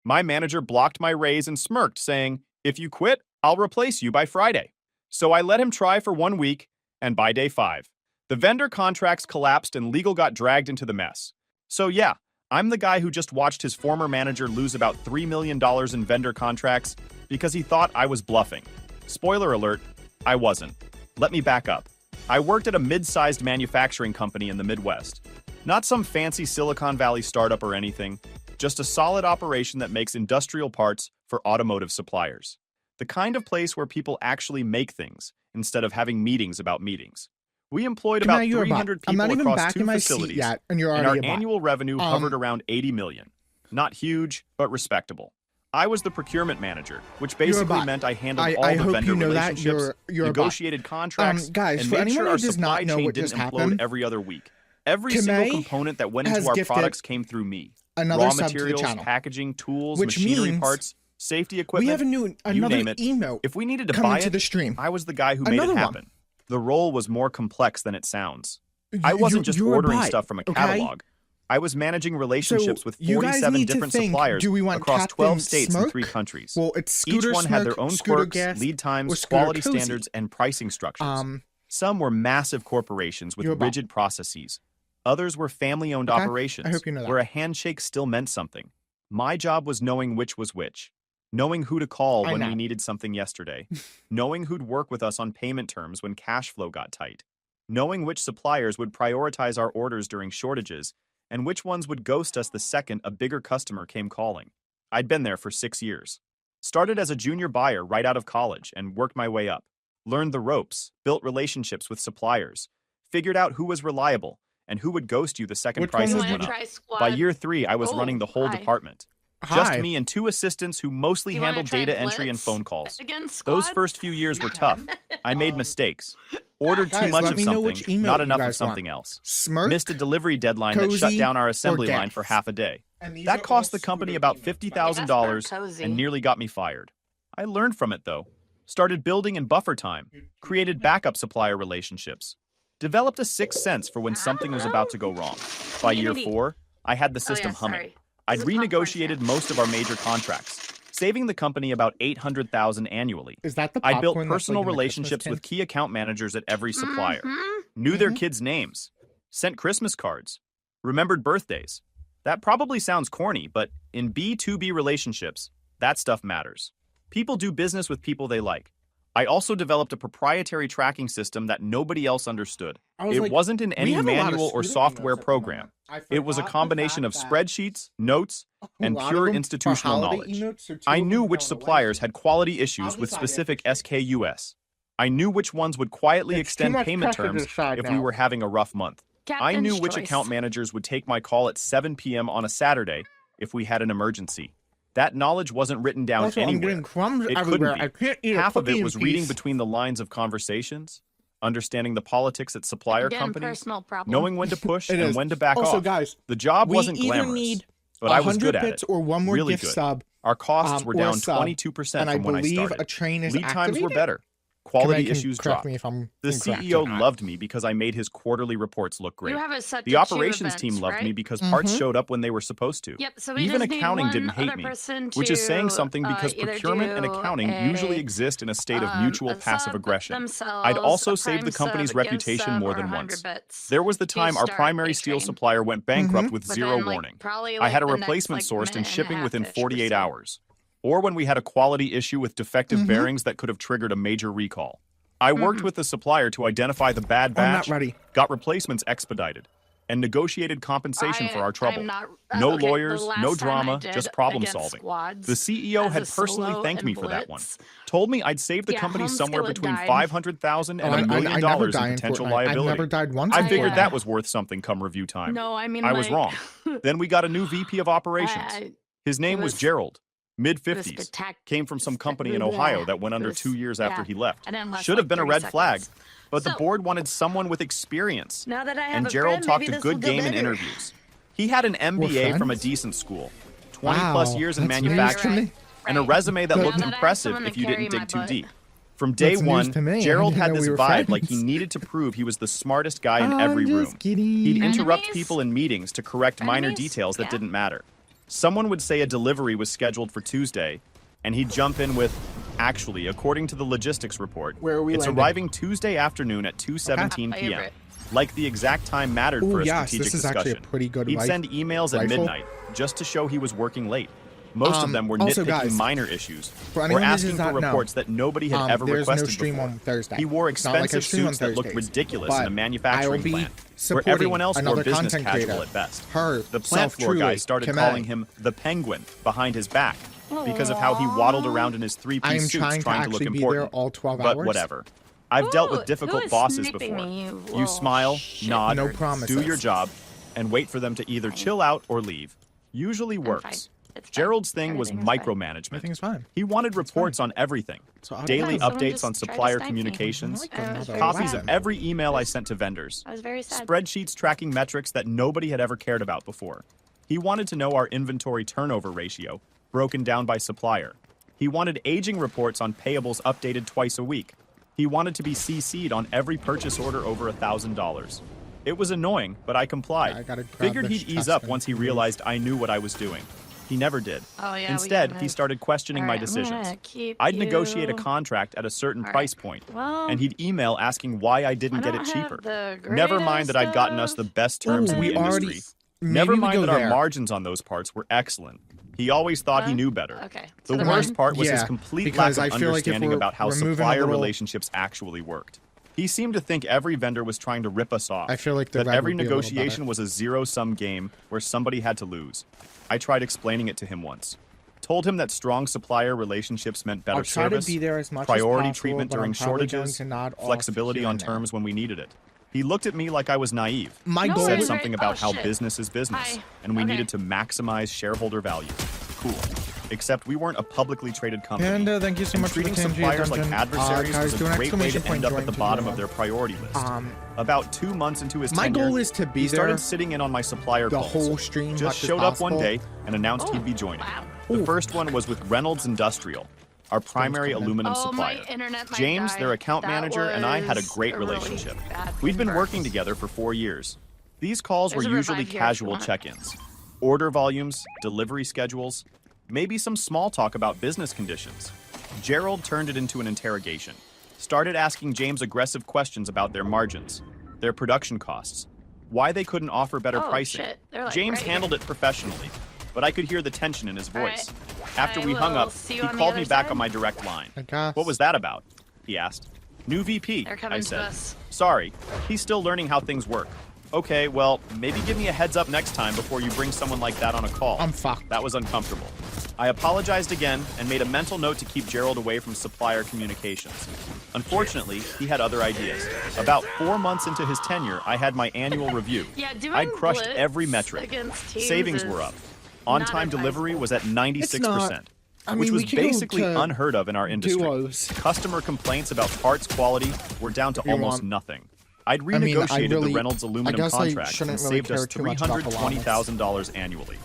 My manager blocked my raise and smirked, saying, "If you quit, I'll replace you by Friday." So I let him try for 1 week, and by day 5, the vendor contracts collapsed and legal got dragged into the mess. So yeah, I'm the guy who just watched his former manager lose about $3 million in vendor contracts because he thought I was bluffing. Spoiler alert, I wasn't. Let me back up. I worked at a mid-sized manufacturing company in the Midwest. Not some fancy Silicon Valley startup or anything, just a solid operation that makes industrial parts for automotive suppliers. The kind of place where people actually make things instead of having meetings about meetings. We employed about 300 people across 2 facilities, yet, and our annual revenue hovered around 80 million. Not huge, but respectable. I was the procurement manager, which basically meant I handled all the vendor relationships, negotiated contracts, and made sure our supply chain didn't implode every other week. Every single component that went into our products came through me. Raw materials, packaging, tools, machinery parts, safety equipment, we have another you name it. Emote if we needed to buy it, I was the guy who made it happen. The role was more complex than it sounds. I wasn't just ordering stuff from a catalog. I was managing relationships with 47 different suppliers across 12 states and 3 countries. Well, it's Each one had their own quirks, lead times, quality standards, and pricing structures. Some were massive corporations with rigid processes. Others were family-owned operations, where a handshake still meant something. My job was knowing which was which. Knowing who to call when we needed something yesterday. Knowing who'd work with us on payment terms when cash flow got tight. Knowing which suppliers would prioritize our orders during shortages, and which ones would ghost us the second a bigger customer came calling. I'd been there for 6 years. Started as a junior buyer right out of college and worked my way up. Learned the ropes, built relationships with suppliers, figured out who was reliable, and who would ghost you the second prices went up. By year 3, I was running the whole department. Just me and 2 assistants who mostly handled data entry and phone calls. Those first few years were tough. I made mistakes. Ordered too much of something, not enough of something else. Missed a delivery deadline that shut down our assembly line for half a day. That cost the company about $50,000 and nearly got me fired. I learned from it though. Started building in buffer time. Created backup supplier relationships. Developed a sixth sense for when something was about to go wrong. By year 4, I had the system humming. I'd renegotiated most of our major contracts, saving the company about $800,000 annually. I built personal relationships with key account managers at every supplier, knew their kids' names, sent Christmas cards, remembered birthdays. That probably sounds corny, but in B2B relationships, that stuff matters. People do business with people they like. I also developed a proprietary tracking system that nobody else understood. It wasn't in any manual or software program. It was a combination of spreadsheets, notes, and pure institutional knowledge. I knew which suppliers had quality issues with specific SKUs. I knew which ones would quietly extend payment terms if we were having a rough month. I knew which account managers would take my call at 7 p.m. on a Saturday if we had an emergency. That knowledge wasn't written down anywhere. It couldn't be. Half of it was reading between the lines of conversations, understanding the politics at supplier companies, knowing when to push and when to back off. Guys, the job wasn't glamorous, but I was good at it. Or one more really gift good. Sub, Our costs were down 22% from when I started. Lead times were better. Quality issues dropped. The CEO loved me because I made his quarterly reports look great. The operations team loved me because parts showed up when they were supposed to. Even accounting didn't hate me, which is saying something because procurement and accounting usually exist in a state of mutual passive aggression. I'd also saved the company's reputation more than once. There was the time our primary steel supplier went bankrupt with zero warning. I had a replacement sourced and shipping within 48 hours. Or when we had a quality issue with defective bearings that could have triggered a major recall. I worked with the supplier to identify the bad batch, got replacements expedited, and negotiated compensation for our trouble. No lawyers, no drama, just problem solving. The CEO had personally thanked me for that one. Told me I'd save the company somewhere between $500,000 and $1 million in potential liability. I figured that was worth something come review time. I was wrong. Then we got a new VP of operations. His name was Gerald. Mid-50s, came from some company in Ohio that went under 2 years after he left. Should have been a red flag, but the board wanted someone with experience, and Gerald talked a good game in interviews. He had an MBA from a decent school, 20-plus years in manufacturing, and a resume that looked impressive if you didn't dig too deep. From day one, Gerald had this vibe like he needed to prove he was the smartest guy in every room. He'd interrupt people in meetings to correct minor details that didn't matter. Someone would say a delivery was scheduled for Tuesday, and he'd jump in with, actually, according to the logistics report, it's arriving Tuesday afternoon at 2:17 p.m. Like the exact time mattered for a strategic discussion. He'd send emails at midnight just to show he was working late. Most of them were nitpicking minor issues or asking for reports that nobody had ever requested before. He wore expensive suits that looked ridiculous in a manufacturing plant, where everyone else wore business casual at best. The plant floor guy started calling him the Penguin behind his back because of how he waddled around in his three-piece suits trying to look important. But whatever. I've dealt with difficult bosses before. You smile, nod, do your job, and wait for them to either chill out or leave. Usually works. Gerald's thing was micromanagement. Everything's fine. He wanted reports on everything. Daily updates on supplier communications, copies of every email I sent to vendors, spreadsheets tracking metrics that nobody had ever cared about before. He wanted to know our inventory turnover ratio, broken down by supplier. He wanted aging reports on payables updated twice a week. He wanted to be CC'd on every purchase order over $1,000. It was annoying, but I complied. Figured he'd ease up once he realized I knew what I was doing. He never did. Instead, he started questioning my decisions. I'd negotiate a contract at a certain price point, and he'd email asking why I didn't get it cheaper. Never mind that I'd gotten us the best terms in the industry. Never mind that our margins on those parts were excellent. He always thought he knew better. The worst part was his complete lack of understanding about how supplier relationships actually worked. He seemed to think every vendor was trying to rip us off, that every negotiation was a zero-sum game where somebody had to lose. I tried explaining it to him once. Told him that strong supplier relationships meant better service, priority treatment during shortages, flexibility on terms when we needed it. He looked at me like I was naive. Said something about how business is business, and we needed to maximize shareholder value. Cool. Except we weren't a publicly traded company. Panda, thank you so much treating suppliers like adversaries was a great way to end up at the bottom of their priority list. About 2 months into his tenure, goal is to be he started sitting in on my supplier calls. Whole stream, just showed up one day and announced he'd be joining. The first one was with Reynolds Industrial, our primary aluminum supplier. James, their account manager, and I had a great relationship. We'd been working together for 4 years. These calls were usually casual check-ins. Order volumes, delivery schedules, maybe some small talk about business conditions. Gerald turned it into an interrogation. Started asking James aggressive questions about their margins, their production costs, why they couldn't offer better pricing. James handled it professionally, but I could hear the tension in his voice. After we hung up, he called me back on my direct line. What was that about? He asked. New VP, I said. Sorry, he's still learning how things work. Okay, well, maybe give me a heads up next time before you bring someone like that on a call. I'm fucked. That was uncomfortable. I apologized again and made a mental note to keep Gerald away from supplier communications. Unfortunately, he had other ideas. About 4 months into his tenure, I had my annual review. I'd crushed every metric. Savings were up. On-time delivery was at 96%. Which was basically unheard of in our industry. Customer complaints about parts quality were down to almost nothing. I'd renegotiated the Reynolds aluminum contract and saved us $320,000 annually.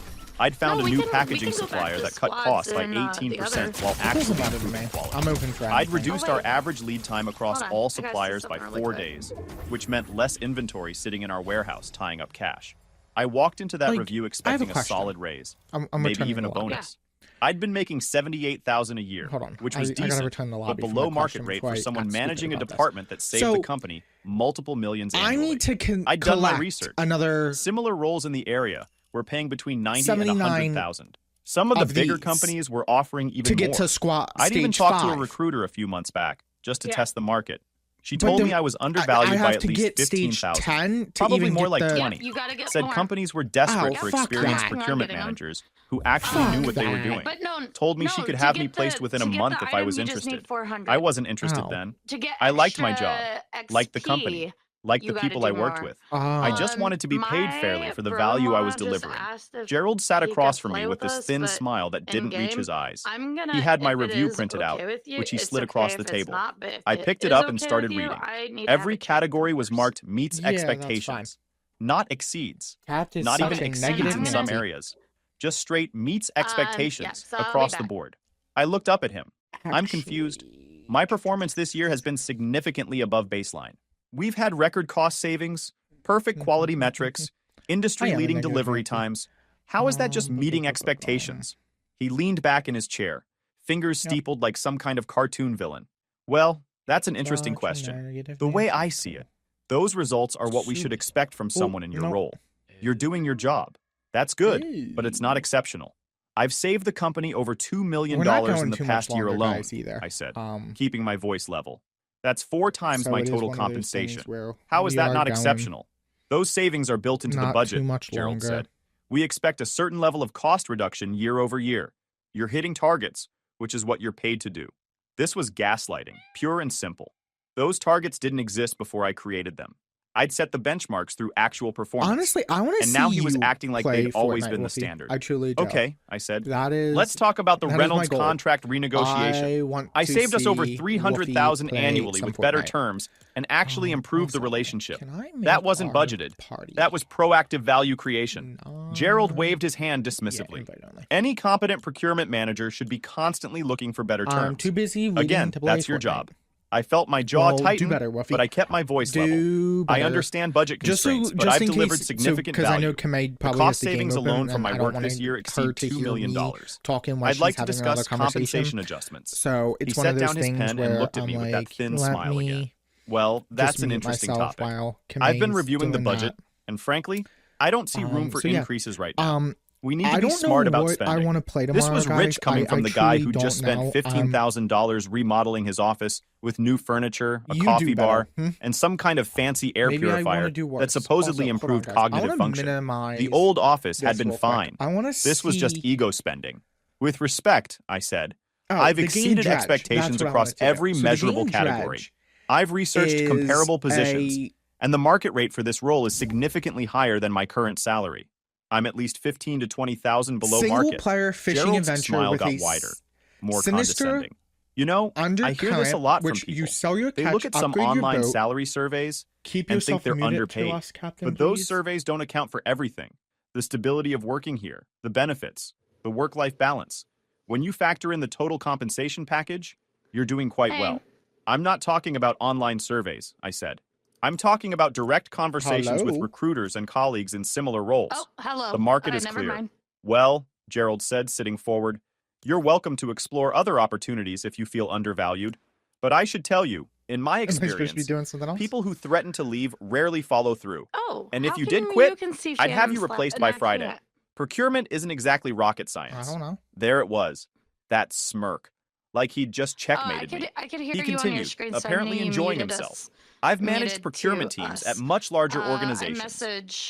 I'd found a new packaging supplier that cut costs by 18% while actually improving quality. I'd reduced our average lead time across all suppliers by 4 days, which meant less inventory sitting in our warehouse tying up cash. I walked into that review expecting a solid raise, maybe even a bonus. I'd been making $78,000 a year, which was decent, but below market rate for someone managing a department that saved the company multiple millions annually. I'd done my research. Similar roles in the area were paying between $90,000 and $100,000. Some of the bigger companies were offering even more. I'd even talked to a recruiter a few months back just to test the market. She told me I was undervalued by at least $15,000, probably more like $20,000. Said companies were desperate for experienced procurement managers who actually knew what they were doing. Told me she could have me placed within a month if I was interested. I wasn't interested then. I liked my job, liked the company, liked the people I worked with. I just wanted to be paid fairly for the value I was delivering. Gerald sat across from me with this thin smile that didn't reach his eyes. He had my review printed out, which he slid across the table. I picked it up and started reading. Every category was marked meets expectations, not exceeds, not even exceeds in some areas. Just straight meets expectations across the board. I looked up at him. I'm confused. My performance this year has been significantly above baseline. We've had record cost savings, perfect quality metrics, industry-leading delivery times, How is that just meeting expectations? He leaned back in his chair, fingers steepled like some kind of cartoon villain. Well, that's an interesting question. The way I see it, those results are what we should expect from someone in your role. You're doing your job. That's good, but it's not exceptional. I've saved the company over $2 million in the past year alone, I said, keeping my voice level. That's 4 times my total compensation. How is that not exceptional? Those savings are built into the budget, Gerald said. We expect a certain level of cost reduction year over year. You're hitting targets, which is what you're paid to do. This was gaslighting, pure and simple. Those targets didn't exist before I created them. I'd set the benchmarks through actual performance. Honestly, I want to see. And now he was acting like they'd always been the standard. I truly do. Okay, I said. Let's talk about the Reynolds contract renegotiation. I saved us over $300,000 annually with better terms and actually improved the relationship. That wasn't budgeted. That was proactive value creation. Gerald waved his hand dismissively. Any competent procurement manager should be constantly looking for better terms. I'm too busy. Again, that's your job. I felt my jaw tighten, but I kept my voice level. I understand budget constraints, but I've delivered significant value. The cost savings alone from my work this year exceed $2 million. I'd like to discuss compensation adjustments. So he set down his pen and looked at me with that thin smile again. Well, that's an interesting topic. I've been reviewing the budget, and frankly, I don't see room for increases right now. We need to be smart about spending. I want to play tomorrow, this was rich coming from the guy who just spent $15,000 remodeling his office with new furniture, a coffee bar, and some kind of fancy air purifier that supposedly improved cognitive function. The old office had been fine. This was just ego spending. With respect, I said, I've exceeded expectations across every measurable category. I've researched comparable positions, and the market rate for this role is significantly higher than my current salary. I'm at least 15 to 20,000 below market. Single-player fishing Gerald's adventure smile with got a wider, more sinister condescending. You know, I hear this a lot from people. You sell your they catch, look at some online boat, salary surveys and think they're underpaid. Us, Captain, but those surveys don't account for everything. The stability of working here, the benefits, the work-life balance. When you factor in the total compensation package, you're doing quite well. I'm not talking about online surveys, I said. I'm talking about direct conversations with recruiters and colleagues in similar roles. Oh, hello. The market is clear. Mind. Well, Gerald said, sitting forward, you're welcome to explore other opportunities if you feel undervalued. But I should tell you, in my experience, people who threaten to leave rarely follow through. Oh, and if you did quit, I'd have you replaced by Friday. Procurement isn't exactly rocket science. I don't know. There it was. That smirk. Like he'd just checkmated me. I could hear he you continued, on your screen, apparently enjoying himself. I've managed procurement teams at much larger organizations.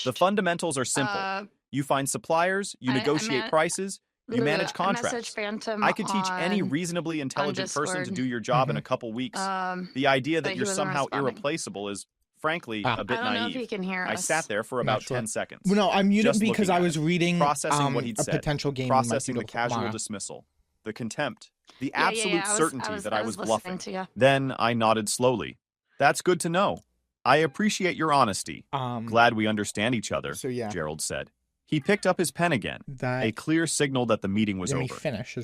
The fundamentals are simple. You find suppliers, you negotiate prices, you manage contracts. I could teach any reasonably intelligent person to do your job in a couple weeks. The idea that you're somehow irreplaceable is, frankly, a bit naive. I don't know if he can hear us. I sat there for about 10 seconds. Well, no, I'm muted because I was reading processing what he'd a said, potential game. Processing the casual dismissal, the contempt, the absolute certainty that I was bluffing. Then I nodded slowly. That's good to know. I appreciate your honesty. Glad we understand each other, Gerald said. He picked up his pen again, a clear signal that the meeting was over.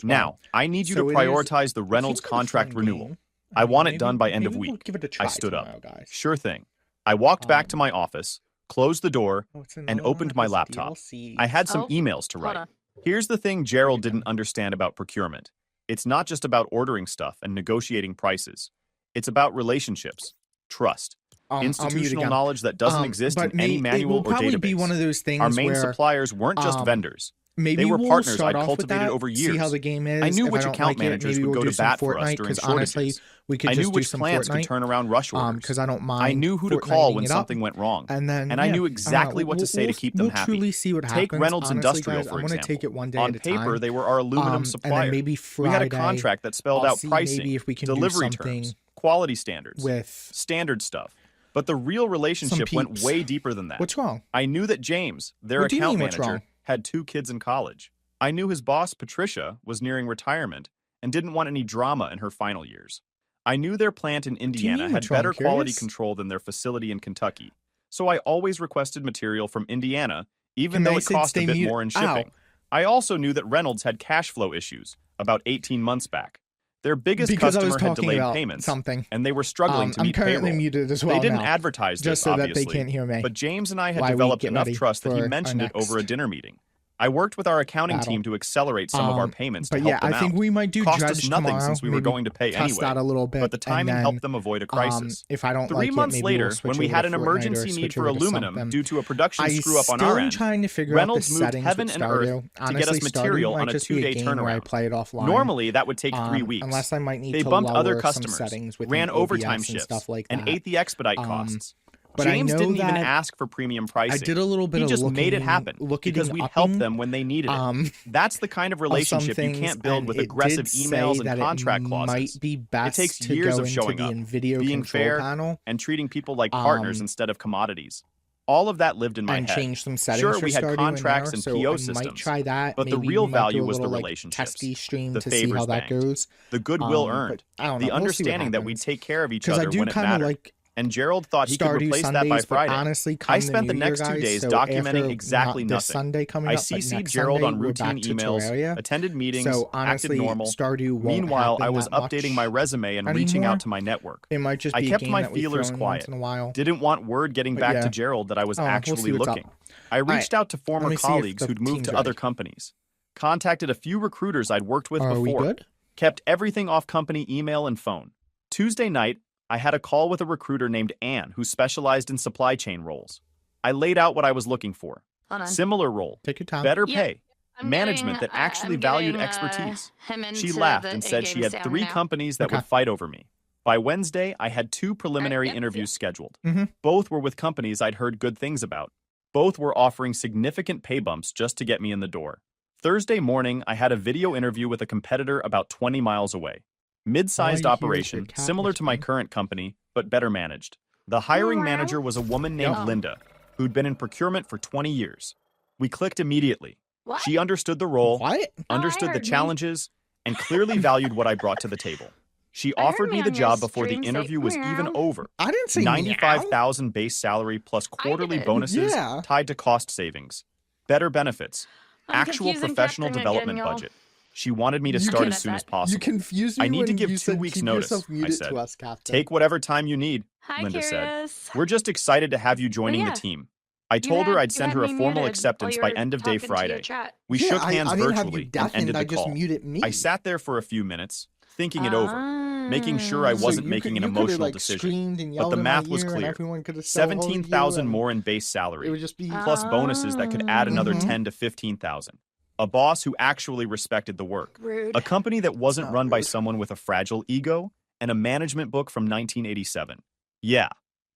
Now, I need you to prioritize the Reynolds contract renewal. I want it done by end of week. I stood up. Sure thing. I walked back to my office, closed the door, and opened my laptop. I had some emails to write. Here's the thing Gerald didn't understand about procurement. It's not just about ordering stuff and negotiating prices. It's about relationships. Trust. Institutional knowledge that doesn't exist in any manual or database. Be one of those things Our main suppliers weren't just vendors. They were partners I'd cultivated over years. See how the game is. I knew which account managers would go to bat for us during shortages. I knew which plants could turn around rush orders. Because I don't mind. I knew who to call when something went wrong. And I knew exactly what to say to keep them happy. Take Reynolds Industrial, for example. On paper, they were our aluminum supplier. We had a contract that spelled out pricing, delivery terms, quality standards, with standard stuff. But the real relationship went way deeper than that. What's wrong? I knew that James, their account manager, had 2 kids in college. I knew his boss, Patricia, was nearing retirement and didn't want any drama in her final years. I knew their plant in Indiana had better quality control than their facility in Kentucky. So I always requested material from Indiana, even though it cost a bit more in shipping. I also knew that Reynolds had cash flow issues about 18 months back. Their biggest customer had delayed payments, and they were struggling to meet payroll. Muted as well. They didn't advertise this, just so obviously, that they can't hear me. But James and I had developed enough trust that he mentioned it over a dinner meeting. I worked with our accounting team to accelerate some of our payments to help them out. I think we might do Cost Dredge us nothing tomorrow, since we were going to pay test that a anyway, little bit, but the timing and then, helped them avoid a crisis. If I don't 3 like months it, maybe later, we'll switch when we over had to an Fortnite or emergency need switch for over to aluminum something. due to a production screw-up on I'm our still end, trying to figure Reynolds out the moved settings heaven with and Stardew. earth to Honestly, get us material Stardew on might a just be 2-day game where I turnaround. play it offline. Normally, that would take 3 weeks. Unless I might need They to bumped other lower some customers, settings within ran OBS overtime and shifts, stuff like and that. ate the expedite costs. But I James know didn't even that ask for premium pricing. I did a little bit he of just made it happen because we'd help them when they needed it. That's the kind of relationship you can't build with aggressive emails and contract clauses. It takes years of showing up, being fair, and treating people like partners instead of commodities. All of that lived in my head. Change some settings sure, we had Stardew contracts and so PO I systems, might try that. but the Maybe real we might value do a was the little, relationships, testy stream the to see how favors that banked, goes. the goodwill earned, I don't know. the understanding that we'd take care of each I other do when it mattered. like And Gerald thought he could Stardew replace Sundays, that by Friday. Honestly, I spent the next 2 days documenting exactly this nothing. Sunday coming I up, but CC'd next Gerald Sunday, on we're routine back to emails, Terraria. attended meetings, So honestly, acted normal. Stardew won't Meanwhile, I happen was that much updating my resume and anymore. reaching out to my network. It might just I be kept a game my that we feelers throw in quiet. once in a while. Didn't want word getting back yeah. to Gerald that I was We'll actually see what's looking. up. I reached out to Let former me see if colleagues the who'd moved team's to other ready. companies. Contacted a few recruiters I'd worked with Are we before. good? Kept everything off company email and phone. Tuesday night, I had a call with a recruiter named Anne who specialized in supply chain roles. I laid out what I was looking for. Similar role, Take your time. better pay, management that actually valued expertise. She laughed and said she had 3 companies that would fight over me. By Wednesday, I had 2 preliminary interviews scheduled. Both were with companies I'd heard good things about. Both were offering significant pay bumps just to get me in the door. Thursday morning, I had a video interview with a competitor about 20 miles away. Mid-sized operation, similar to my current company, but better managed. The hiring manager was a woman named Linda, who'd been in procurement for 20 years. We clicked immediately. She understood the role, understood the challenges, and clearly valued what I brought to the table. She offered me the job before the interview was even over. I didn't say $95,000 base salary plus quarterly bonuses tied to cost savings, better benefits, actual professional development budget. She wanted me to start as soon as possible. You confused me. I need to give you 2 said weeks' keep notice, yourself I muted said. to us, Captain. Take whatever time you need, Hi, Linda Curious. said. We're just excited to have you joining the team. I told her I'd send her a formal acceptance by end of day Friday. We shook hands virtually and ended the call. I sat there for a few minutes, thinking it over, making sure I wasn't making an emotional decision. But the math was clear. 17,000 more in base salary, plus bonuses that could add another 10 to 15,000. A boss who actually respected the work. Rude. A company that wasn't run by someone with a fragile ego, and a management book from 1987. Yeah,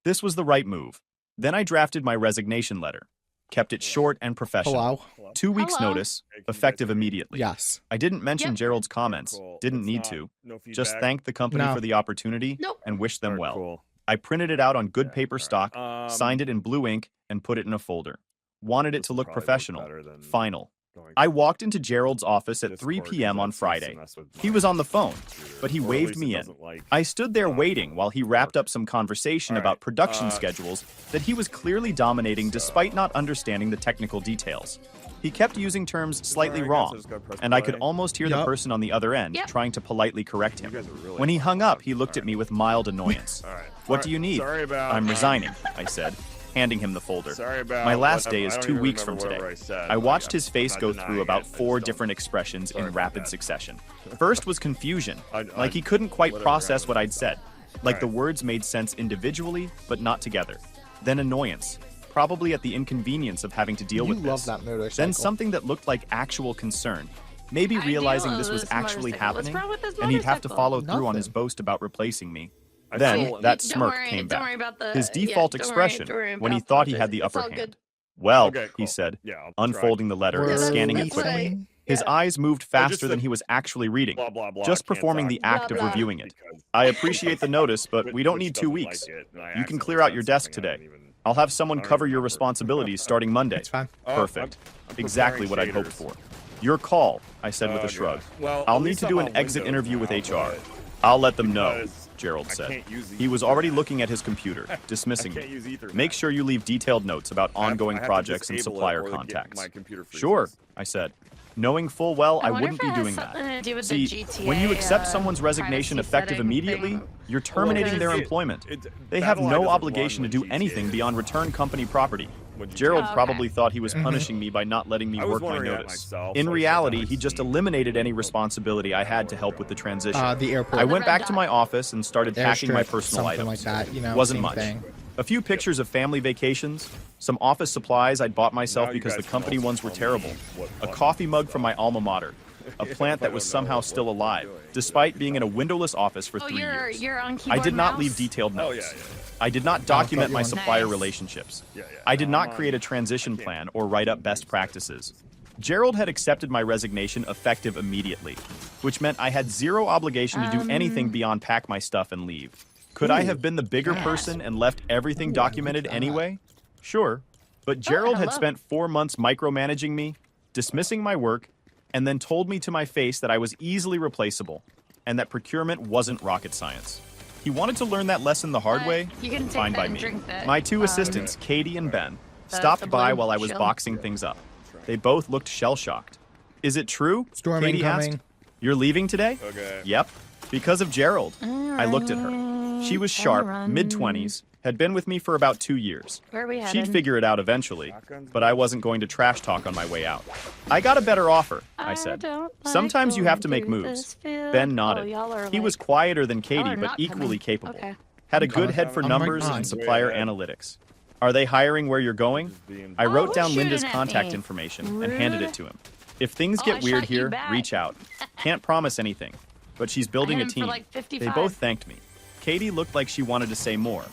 this was the right move. Then I drafted my resignation letter. Kept it short and professional. 2 weeks notice, effective immediately. Yes. I didn't mention Gerald's comments. Didn't need to. Just thanked the company for the opportunity and wished them well. I printed it out on good paper stock, signed it in blue ink, and put it in a folder. Wanted it to look professional. Final. I walked into Gerald's office at 3 p.m. on Friday. He was on the phone, but he waved me in. I stood there waiting while he wrapped up some conversation about production schedules that he was clearly dominating despite not understanding the technical details. He kept using terms slightly wrong, and I could almost hear the person on the other end trying to politely correct him. When he hung up, he looked at me with mild annoyance. What do you need? I'm resigning, I said, handing him the folder. My last day is 2 weeks from today. I watched his face go through about 4 different expressions in rapid succession. First was confusion, like he couldn't quite process what I'd said, like the words made sense individually, but not together. Then annoyance, probably at the inconvenience of having to deal with this. Then something that looked like actual concern, maybe realizing this was actually happening, and he'd have to follow through on his boast about replacing me. Then that smirk came back. His default expression when he thought he had the upper hand. Well, he said, unfolding the letter and scanning it quickly. His eyes moved faster than he was actually reading, just performing the act of reviewing it. I appreciate the notice, but we don't need 2 weeks. You can clear out your desk today. I'll have someone cover your responsibilities starting Monday. It's fine. Perfect. Exactly what I'd hoped for. Your call, I said with a shrug. I'll need to do an exit interview with HR. I'll let them know, Gerald said. He was already looking at his computer, dismissing me. Make sure you leave detailed notes about ongoing projects and supplier contacts. Sure, I said, knowing full well I wouldn't be doing that. See, when you accept someone's resignation effective immediately, you're terminating their employment. They have no obligation to do anything beyond return company property. Gerald probably thought he was punishing me by not letting me work my notice. In reality, he just eliminated any responsibility I had to help with the transition. The airport. I went back to my office and started packing my personal something items. like that, you know, Wasn't same much. thing. A few pictures of family vacations, some office supplies I'd bought myself because the company ones were terrible, a coffee mug from my alma mater, a plant that was somehow still alive, despite being in a windowless office for 3 years. You're on I keyboard did not mouse? leave detailed notes. I did not document my supplier Nice. relationships. I did not create a transition plan or write up best practices. Gerald had accepted my resignation effective immediately, which meant I had zero obligation to do anything beyond pack my stuff and leave. Could I have been the bigger person and left everything documented anyway? Sure. But Gerald had spent 4 months micromanaging me, dismissing my work, and then told me to my face that I was easily replaceable, and that procurement wasn't rocket science. He wanted to learn that lesson the hard way? You can take Fine that by and me. drink that, My two assistants, Katie and Ben, the stopped by blue while I was shield. boxing things up. They both looked shell-shocked. Is it true? Storm Katie incoming. asked. You're leaving today? Okay. Yep. Because of Gerald. I looked at her. She was sharp, mid-20s, had been with me for about 2 years. Where are we headed? She'd figure it out eventually, but I wasn't going to trash talk on my way out. I got a better offer, I said. Sometimes you have to make moves. Ben nodded. He was quieter than Katie, but equally capable. Okay. Had a good head for Oh my numbers God. and supplier analytics. Are they hiring where you're going? I wrote who's down Linda's shooting at contact me? information and handed it to him. If things I get weird shot you here, back. reach out. Can't promise anything, but she's building I a hit him for team. like They 55. both thanked me. Katie looked like she wanted to say more,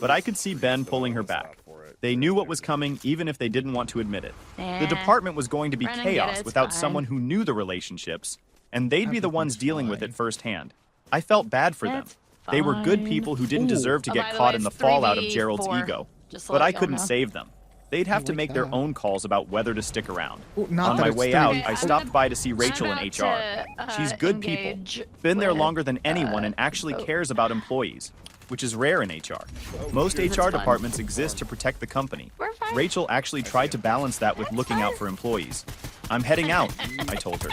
but I could see Ben pulling her back. They knew what was coming even if they didn't want to admit it. The department was going to be Brennan, get it, chaos it's without fine. someone who knew the relationships, and they'd be the ones dealing with it firsthand. I felt bad for them. That's They were good fine. people who didn't deserve to Oh, get by the caught way, in the it's fallout of 3v4, Gerald's ego. just to But let I y'all couldn't know. save them. They'd have to like make their that. own calls about whether to stick around. Oh, not On that my it's way 3. out, Okay, I I'm stopped by to see Rachel in about HR. to, She's good people. engage Been there with, longer than anyone and actually cares about employees, which is rare in HR. Most HR departments exist to protect the company. We're fine. Rachel actually tried to balance that with looking out for employees. I'm heading out, I told her.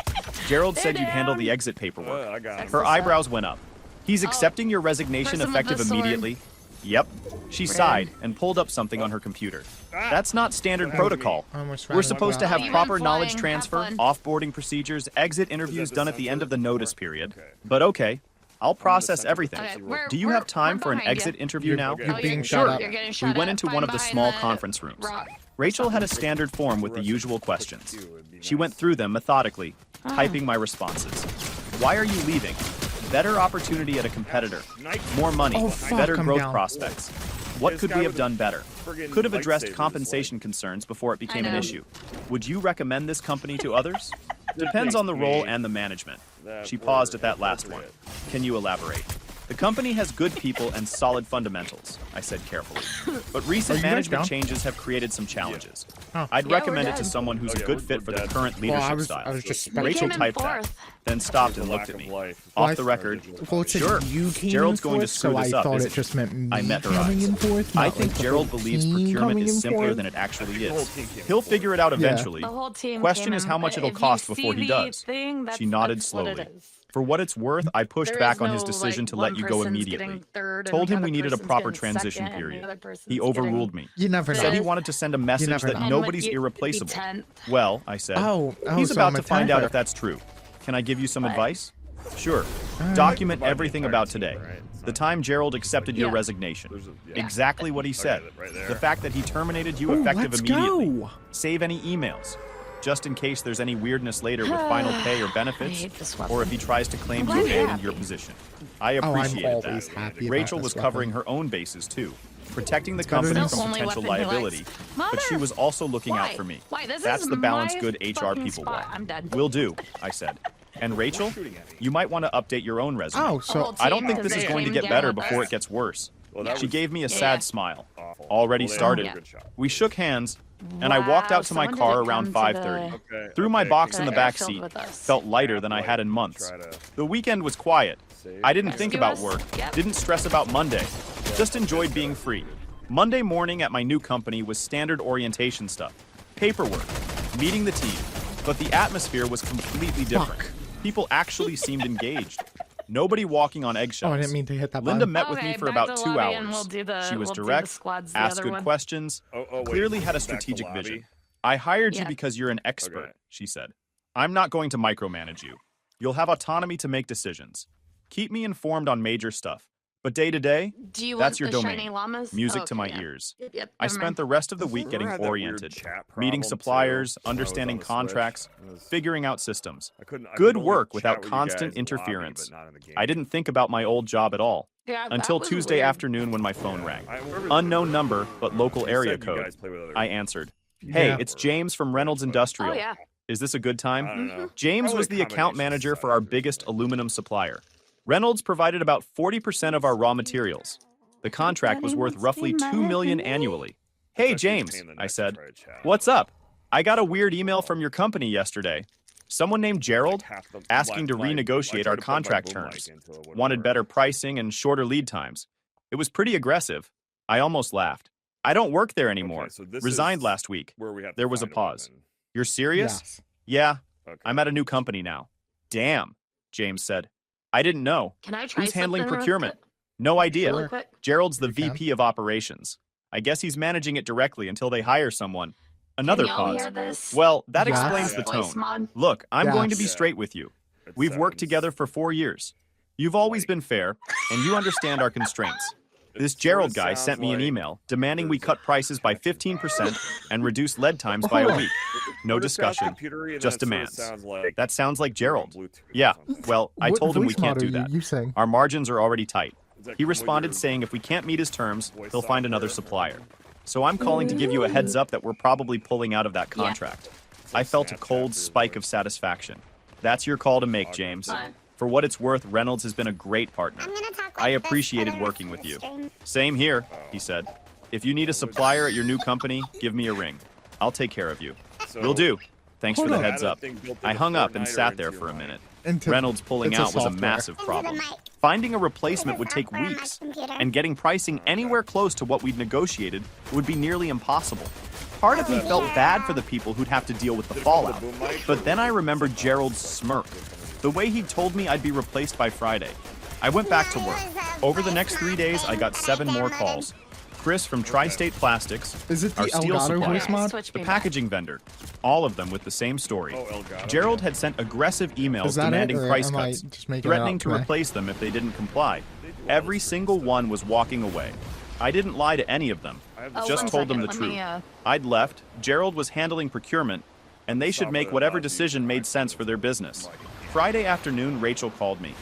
Gerald said you'd handle the exit paperwork. I got him. Her eyebrows went up. He's accepting your resignation person with effective the sword. immediately? Yep. She sighed and pulled up something on her computer. That's not standard protocol. Almost We're ran supposed to out. have You've proper been knowledge flying. Have transfer, fun. offboarding procedures, exit interviews done at the end of the notice period. Okay. But okay, I'll process everything. Okay, Do you have time we're for an behind exit you. interview now? You're being you're, shut sure. up. You're getting We shut went up. into I'm one of the behind small the conference rooms. rock. Rachel had a standard form with the usual questions. She went through them methodically, typing my responses. Why are you leaving? Better opportunity at a competitor. More money. Oh, fuck, Better I'm growth down. prospects. What could we have done better? Could have addressed lightsabers, compensation concerns before it became an know. issue. Would you recommend this company to others? Depends on the role and the management. She paused at that last one. Can you elaborate? The company has good people and solid fundamentals, I said carefully. But recent you guys management down? changes have created some challenges. Oh. I'd Yeah, recommend we're it to dead. someone who's a good fit for the current Well, leadership I was style. just We Rachel came in typed that, fourth. then stopped and The looked lack at of me. life. Off the record, Well, it said sure, you came Gerald's in going to fourth, screw so this I up, thought isn't it he? just meant me I met her coming eyes. in fourth. I not think like the Gerald whole believes team procurement coming is in simpler fourth. than it actually The whole is. team came He'll in. figure it out Yeah. eventually. The whole team Question came is in. how much it'll If you cost see before he the does. thing, She nodded that's what it slowly. is. For what it's worth, I pushed There back is on his no, decision like, to let one you go person's immediately. getting third and Told the him other we needed a person's proper getting transition second, and the period. other person's He getting overruled me. You never know. Said he wanted to send a message never that know. And nobody's would you be irreplaceable. 10th? Well, I said, Oh, he's so about I'm to a find out 10th. if that's true. Can I give you some What? advice? Sure. Document Provide the everything entire about team, today. right? It's The not- time Gerald accepted your Yeah. resignation. Yeah. Exactly what he said. right there. The fact that he terminated you Ooh, effective let's immediately. go. Save any emails. Just in case there's any weirdness later with final pay or benefits, hate this weapon. or if he tries to claim glad you you're abandoned happy. your position. I I'm appreciated always that. happy about Rachel this was weapon. covering her own bases too, protecting the better company than from the only potential weapon he likes. liability, but she was also looking out Why? for me. Why? This That's is the balance my good HR fucking people spot. want. I'm dead. Will do, I said. And Rachel, you might want to update your own resume. Oh, whole so I don't team, think this because is they going to came get better down with before us. it gets worse. Well, that She was gave me a Yeah, sad yeah. smile. awful. Already Well, they started. did a good job. We shook hands, and I walked out to my Wow, car someone around didn't come to 5:30. Okay, Threw my okay, box keep in the the back airfield seat. with us. Felt lighter than I had in months. Try to- The weekend was quiet. I didn't think Rescue about us? work. Yep. Didn't stress about Monday. Just enjoyed being free. Monday morning at my new company was standard orientation stuff. Paperwork. Meeting the team. But the atmosphere was completely different. People actually seemed engaged. Nobody walking on eggshells. Oh, I didn't mean to hit that Linda button. met with me for about 2 hours. She was direct, asked good questions, clearly had a strategic vision. I hired you because you're an expert, she said. I'm not going to micromanage you. You'll have autonomy to make decisions. Keep me informed on major stuff. But day to day, that's your domain. Music to my ears. I spent the rest of the week getting oriented, meeting suppliers, understanding contracts, figuring out systems. Good work without constant interference. I didn't think about my old job at all. Until Tuesday afternoon when my phone rang. Unknown number, but local area code. I answered. Hey, it's James from Reynolds Industrial. Is this a good time? James was the account manager for our biggest aluminum supplier. Reynolds provided about 40% of our raw materials. The contract was worth roughly $2 million annually. Hey, James, I said. What's up? I got a weird email from your company yesterday. Someone named Gerald asking to renegotiate our contract terms. Wanted better pricing and shorter lead times. It was pretty aggressive. I almost laughed. I don't work there anymore. Resigned last week. There was a pause. You're serious? Yes. Yeah. I'm at a new company now. Damn, James said. I didn't know. Who's handling procurement? No idea. Gerald's the VP of operations. I guess he's managing it directly until they hire someone. Another pause. Well, that explains the tone. Look, I'm going to be straight with you. We've worked together for 4 years. You've always been fair, and you understand our constraints. This Gerald guy sent me an email demanding we cut prices by 15% and reduce lead times by a week. No discussion, just demands. That sounds like Gerald. Yeah, well, I told him we can't do that. Our margins are already tight. He responded saying if we can't meet his terms, he'll find another supplier. So I'm calling to give you a heads up that we're probably pulling out of that contract. I felt a cold spike of satisfaction. That's your call to make, James. For what it's worth, Reynolds has been a great partner. I appreciated working with you. Same here, he said. If you need a supplier at your new company, give me a ring. I'll take care of you. Will do. Thanks for the heads up. I hung up and sat there for a minute. Reynolds pulling out was a massive problem. Finding a replacement would take weeks, and getting pricing anywhere close to what we'd negotiated would be nearly impossible. Part of me felt bad for the people who'd have to deal with the fallout, but then I remembered Gerald's smirk. The way he told me I'd be replaced by Friday. I went back to work. Over the next 3 days, I got 7 more calls. Chris from Tri-State Plastics, our steel supplier, the packaging vendor, all of them with the same story. Gerald had sent aggressive emails demanding price cuts, threatening to replace them if they didn't comply. Every single one was walking away. I didn't lie to any of them, just told them the truth. I'd left, Gerald was handling procurement, and they should make whatever decision made sense for their business. Friday afternoon, Rachel called me.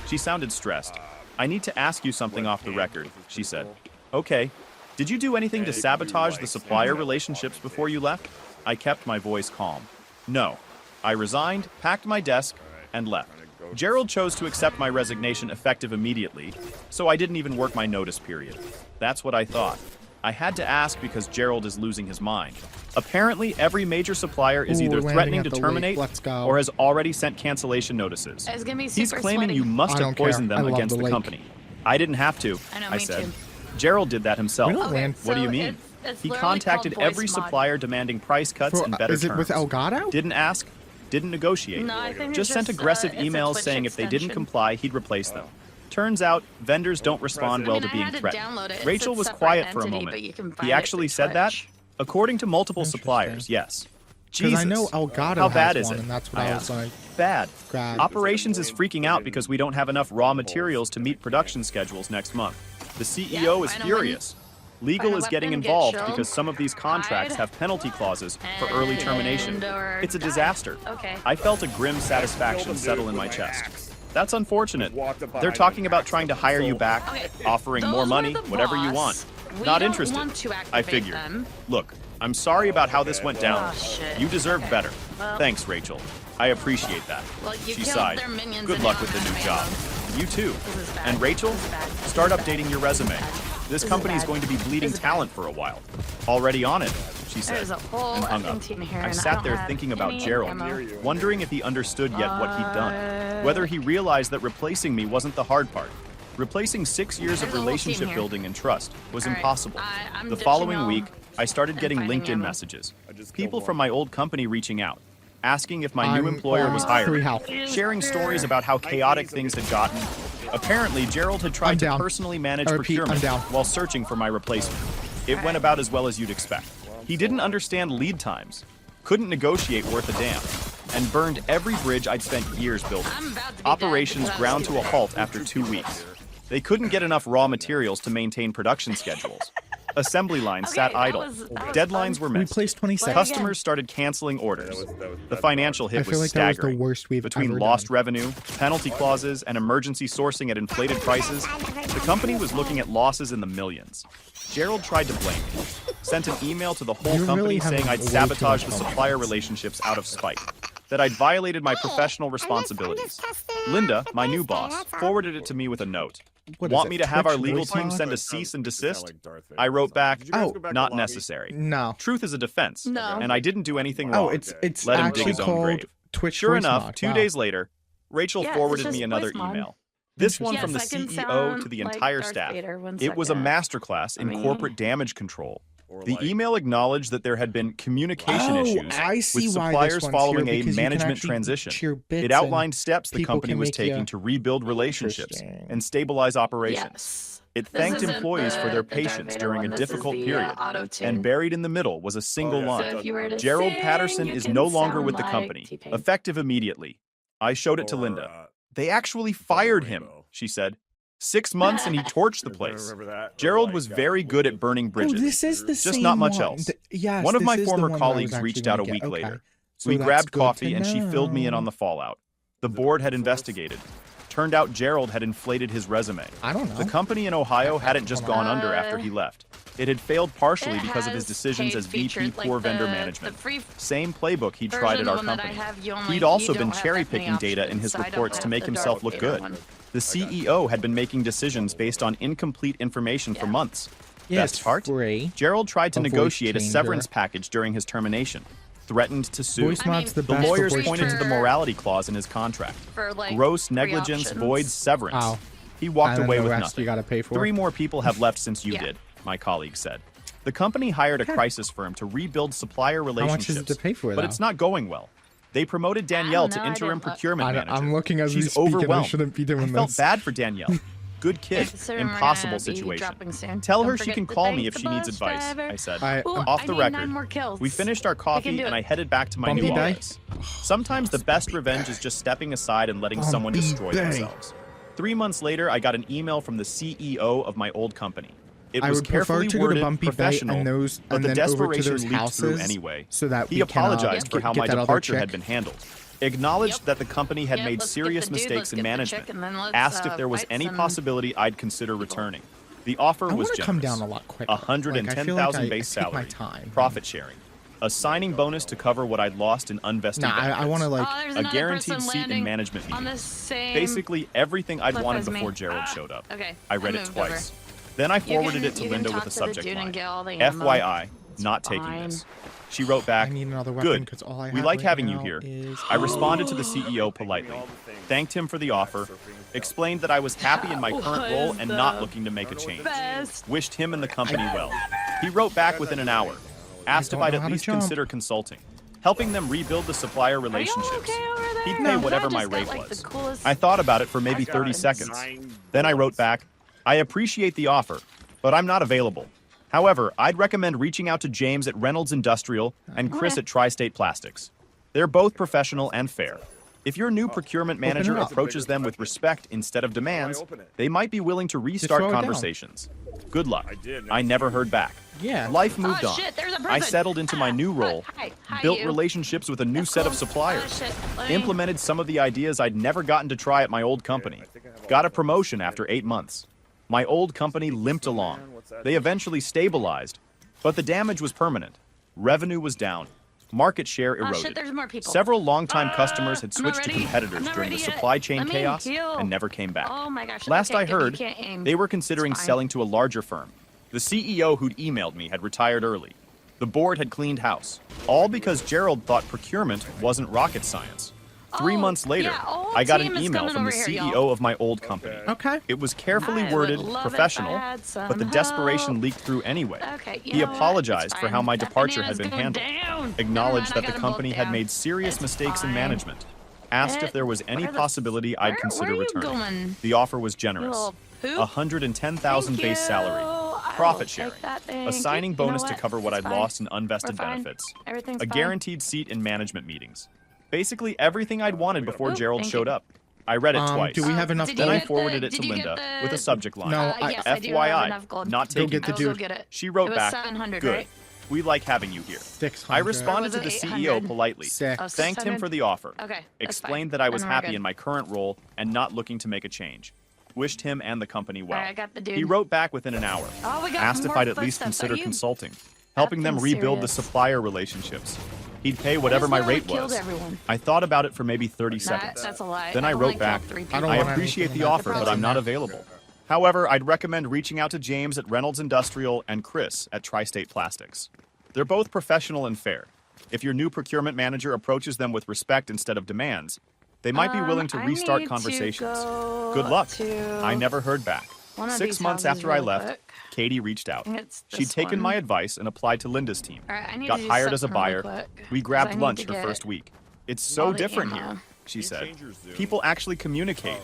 She sounded stressed. I need to ask you something off the record, she said. Okay. Did you do anything to sabotage the supplier relationships before you left? I kept my voice calm. No. I resigned, packed my desk, and left. Gerald chose to accept my resignation effective immediately, so I didn't even work my notice period. That's what I thought. I had to ask because Gerald is losing his mind. Apparently, every major supplier is either threatening to terminate or has already sent cancellation notices. He's claiming you must have poisoned them against the company. I didn't have to, I said. Gerald did that himself. What do you mean? He contacted every supplier demanding price cuts and better terms. Is it with Elgato? Didn't ask, didn't negotiate. Just sent aggressive emails saying if they didn't comply, he'd replace them. Turns out, vendors don't respond well to being threatened. Rachel was quiet for a moment. He actually said that? According to multiple suppliers, yes. Jesus, I know Elgato how bad has is one, it? and that's what I was like. Bad. Grab. Operations is freaking out because we don't have enough raw materials to meet production schedules next month. The CEO is furious. Legal is getting involved because some of these contracts have penalty clauses for early termination. It's a disaster. I felt a grim satisfaction settle in my chest. That's unfortunate. They're talking about trying to hire you back, offering more money, whatever you want. Not interested. I figured. Look, I'm sorry about how this went down. You deserve better. Thanks, Rachel. I appreciate that. She sighed. Good luck with the new job. You too. And Rachel, start updating your resume. This company is going to be bleeding talent for a while. Already on it, she said, and hung up. I sat there thinking about Gerald, wondering if he understood yet what he'd done. Whether he realized that replacing me wasn't the hard part. Replacing 6 years of relationship building and trust was impossible. The following week, I started getting LinkedIn messages. People from my old company reaching out, asking if my new employer was hiring, sharing stories about how chaotic things had gotten, Apparently, Gerald had tried to personally manage procurement while searching for my replacement. It went about as well as you'd expect. He didn't understand lead times, couldn't negotiate worth a damn, and burned every bridge I'd spent years building. Operations ground to a halt after 2 weeks. They couldn't get enough raw materials to maintain production schedules. Assembly lines sat idle. Deadlines were missed. We placed 22nd. Customers started canceling orders. The financial hit was staggering. Between lost revenue, penalty clauses, and emergency sourcing at inflated prices, the company was looking at losses in the millions. Gerald tried to blame me. Sent an email to the whole company saying I'd sabotaged the supplier relationships out of spite, that I'd violated my professional responsibilities. Linda, my new boss, forwarded it to me with a note. Want me to have our legal team send a cease and desist? I wrote back, not necessary. No. Truth is a defense, and I didn't do anything wrong. It's Let him dig his own grave. Twitch sure enough, 2 days later, Rachel forwarded me another email. This one from the CEO to the entire staff. It was a masterclass in corporate damage control. The email acknowledged that there had been communication issues with suppliers following a management transition. It outlined steps the company was taking to rebuild relationships and stabilize operations. It thanked employees for their patience during a difficult period, and buried in the middle was a single line. Gerald Patterson is no longer with the company, effective immediately. I showed it to Linda. They actually fired him, she said. 6 months and he torched the place. Gerald was very good at burning bridges. This is the just not much else. One of my former colleagues reached out a week later. We grabbed coffee and she filled me in on the fallout. The board had investigated. Turned out Gerald had inflated his resume. I don't know. The company in Ohio hadn't just gone under after he left. It had failed partially because of his decisions as VP Poor Vendor Management. Same playbook he'd tried at our company. He'd also been cherry-picking data in his reports to make himself look good. The CEO had been making decisions based on incomplete information for months. Best part? Gerald tried to negotiate a severance package during his termination. Threatened to sue. The lawyers pointed to the morality clause in his contract. Gross negligence voids severance. He walked away with nothing. You gotta pay for. 3 more people have left since you did, my colleague said. The company hired a crisis firm to rebuild supplier relationships, How much is it to pay for but it's not going well. They promoted Danielle to interim procurement manager. I'm looking as She's we speak, overwhelmed. and I shouldn't be doing I this. felt bad for Danielle. Good kid, impossible situation. Tell her she can call me if she needs advice, I said. Off the record, we finished our coffee and I headed back to my new office. Sometimes the best revenge is just stepping aside and letting someone destroy themselves. 3 months later, I got an email from the CEO of my old company. It was carefully worded, professional, but the desperation leaked through anyway. He apologized for how my departure had been handled. Acknowledged that the company had made serious mistakes in management. Asked if there was any possibility I'd consider returning. The offer was generous. Come down a lot quicker. 110,000 base salary, profit sharing, a signing bonus to cover what I'd lost in unvested benefits, I want to a guaranteed seat in management meetings. Basically everything I'd wanted before Gerald showed up. I read it twice. Then I forwarded it to Linda with a subject line. FYI, not taking this. She wrote back, good, we like having you here. I responded to the CEO politely, thanked him for the offer, explained that I was happy in my current role and not looking to make a change. Wished him and the company well. He wrote back within an hour, asked if I'd at least consider consulting, helping them rebuild the supplier relationships. He'd pay whatever my rate was. I thought about it for maybe 30 seconds. Then I wrote back, I appreciate the offer, but I'm not available. However, I'd recommend reaching out to James at Reynolds Industrial and Chris at Tri-State Plastics. They're both professional and fair. If your new procurement manager approaches them with respect instead of demands, they might be willing to restart conversations. Good luck. I never heard back. Life moved on. I settled into my new role, built relationships with a new set of suppliers, implemented some of the ideas I'd never gotten to try at my old company, got a promotion after 8 months. My old company limped along. They eventually stabilized, but the damage was permanent. Revenue was down. Market share eroded. Several longtime customers had switched to competitors during the supply chain chaos and never came back. Last I heard, they were considering selling to a larger firm. The CEO who'd emailed me had retired early. The board had cleaned house. All because Gerald thought procurement wasn't rocket science. 3 months later, I got an email from the CEO of my old company. It was carefully worded, professional, but the desperation leaked through anyway. He apologized for how my departure had been handled, acknowledged that the company had made serious mistakes in management. Asked if there was any possibility I'd consider returning. The offer was generous. 110,000 base salary, profit sharing, a signing bonus to cover what I'd lost in unvested benefits, a guaranteed seat in management meetings. Basically everything I'd wanted before Gerald showed up. I read it twice. Do we have enough Then gold? I forwarded it to Linda with a subject line. No, yes, I do have enough FYI, gold. not taking get the this. dude. She wrote It was back, 700, good. right? We like having you here. 600. I responded to Or the was it CEO 800? politely, Sick. Oh, thanked him 600? for the offer, Okay, that's explained fine. that I was Then we're happy good. in my current role and not looking to make a change. Wished him and the company well. Alright, I got the dude. He wrote back within an hour, Oh, we got asked if more I'd at least footsteps. consider Are you consulting, helping them effing rebuild the serious? supplier relationships. He'd pay whatever just my literally rate killed was. everyone. I thought about it for maybe 30 Nah, seconds. that's a lie. Then I I've wrote only back, killed 3 I people. don't I want appreciate anything the about offer, the but I'm not president. available. However, I'd recommend reaching out to James at Reynolds Industrial and Chris at Tri-State Plastics. They're both professional and fair. If your new procurement manager approaches them with respect instead of demands, they might be willing to I restart need to conversations. go Good luck. to I never heard back. one of 6 these months houses after I real left, quick. Katie reached out. I think it's She'd this taken one. my advice and applied to Linda's team. Alright, I need Got to do hired as a something really buyer. quick, We 'cause I grabbed need lunch to her get first week. It's all so the different ammo. here, she said. People actually communicate.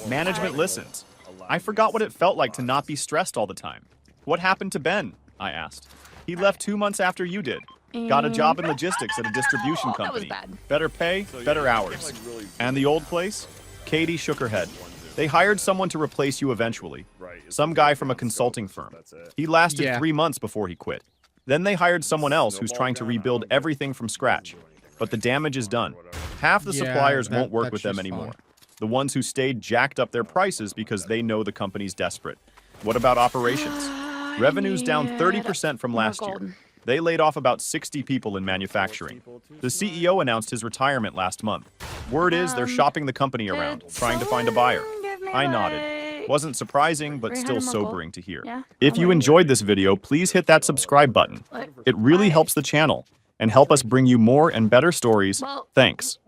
Management listens. I forgot what it felt like to not be stressed all the time. What happened to Ben? I asked. He left 2 months after you did. Got a job in logistics at a distribution That was company. bad. Better pay, better hours. And the old place? Katie shook her head. They hired someone to replace you eventually. Some guy from a consulting firm. He lasted Yeah. 3 months before he quit. Then they hired someone else who's trying to rebuild everything from scratch. But the damage is done. Half the Yeah, suppliers that- won't work that's with them just anymore. fun. The ones who stayed jacked up their prices because they know the company's desperate. What about operations? Revenue's down 30% from more last year. gold. They laid off about 60 people in manufacturing. The CEO announced his retirement last month. Word is they're shopping the company around, Could trying to find a buyer. someone give me, I nodded. like, Wasn't surprising, but 300 still more gold? sobering to hear. Yeah, If I'll you wait. enjoyed this video, please hit that subscribe button. Like, It really I- helps the channel and help us bring you more and better stories. Well, Thanks.